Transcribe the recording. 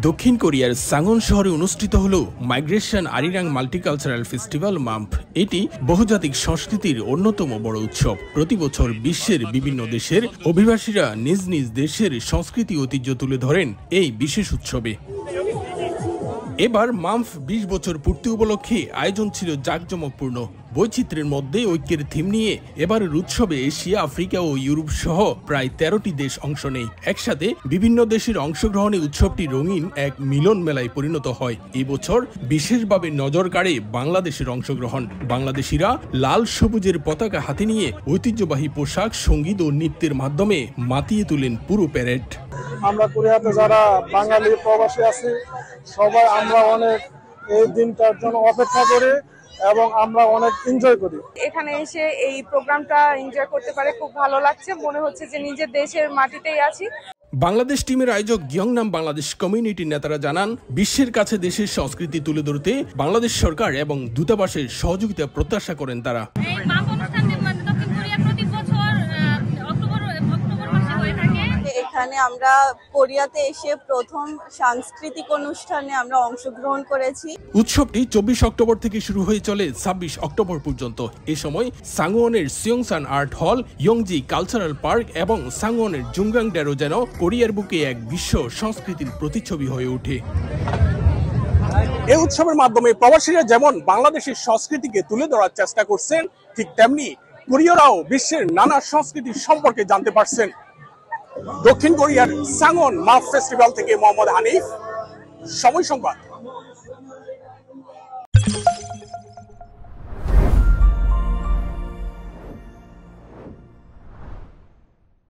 দক্ষিণ কোরিয়ার সাংওন শহরে অনুষ্ঠিত হল মাইগ্রেশন আরিরাং মাল্টিকালচারাল ফেস্টিভ্যাল মাম্প। এটি বহুজাতিক সংস্কৃতির অন্যতম বড় উৎসব। প্রতি বছর বিশ্বের বিভিন্ন দেশের অভিবাসীরা নিজ নিজ দেশের সংস্কৃতি ঐতিহ্য তুলে ধরেন এই বিশেষ উৎসবে। এবার মাম্প ২০ বছর পূর্তি উপলক্ষে আয়োজন ছিল জাঁকজমকপূর্ণ। বৈচিত্র্যের মধ্যে ঐক্যের থিম নিয়ে এবারের উৎসবে এশিয়া, আফ্রিকা ও ইউরোপ সহ প্রায় ১৩টি দেশ অংশ নেয়। একসাথে বিভিন্ন দেশের অংশগ্রহণে উৎসবটি রঙিন এক মিলন মেলায় পরিণত হয়। এবছর বিশেষভাবে নজর কাড়ে বাংলাদেশের অংশগ্রহণ। বাংলাদেশিরা লাল সবুজের পতাকা হাতে নিয়ে ঐতিহ্যবাহী পোশাক, সঙ্গীত ও নৃত্যের মাধ্যমে মাতিয়ে তোলেন পুরো প্যারেড। আমরা কোরিয়াতে যারা বাঙালি প্রবাসী আছি সবাই আমরা অনেক এই দিনটার জন্য অপেক্ষা করি এবং আমরা অনেক এনজয় করি। এখানে এসে এই প্রোগ্রামটা এনজয় করতে পারে খুব ভালো লাগছে, মনে হচ্ছে যে নিজের দেশের মাটিতেই আছি। বাংলাদেশ টিমের আয়োজক গিয়ংনাম বাংলাদেশ কমিউনিটির নেতারা জানান, বিশ্বের কাছে দেশের সংস্কৃতি তুলে ধরতে বাংলাদেশ সরকার এবং দূতাবাসের সহযোগিতা প্রত্যাশা করেন তারা। এখানে আমরা কোরিয়াতে এসে প্রথম সাংস্কৃতিক অনুষ্ঠানে আমরা অংশগ্রহণ করেছি। উৎসবটি ২৪ অক্টোবর থেকে শুরু হয়ে চলে ২৬ অক্টোবর পর্যন্ত। এ সময় সাংওনের সিয়ংসান আর্ট হল, ইয়ংজি কালচারাল পার্ক এবং সাংওনের জুঙ্গাংডারো যেন কোরিয়ার বুকে এক বিশ্ব সংস্কৃতির প্রতিচ্ছবি হয়ে ওঠে। এই উৎসবের মাধ্যমে প্রবাসীরা যেমন বাংলাদেশের সংস্কৃতিকে তুলে ধরার চেষ্টা করছেন, ঠিক তেমনি কোরিয়ারাও বিশ্বের নানা সংস্কৃতি সম্পর্কে জানতে পারছেন। দক্ষিণ কোরিয়ার সাংওন মাম্প ফেস্টিভ্যাল থেকে মোহাম্মদ হানিফ, সময় সংবাদ।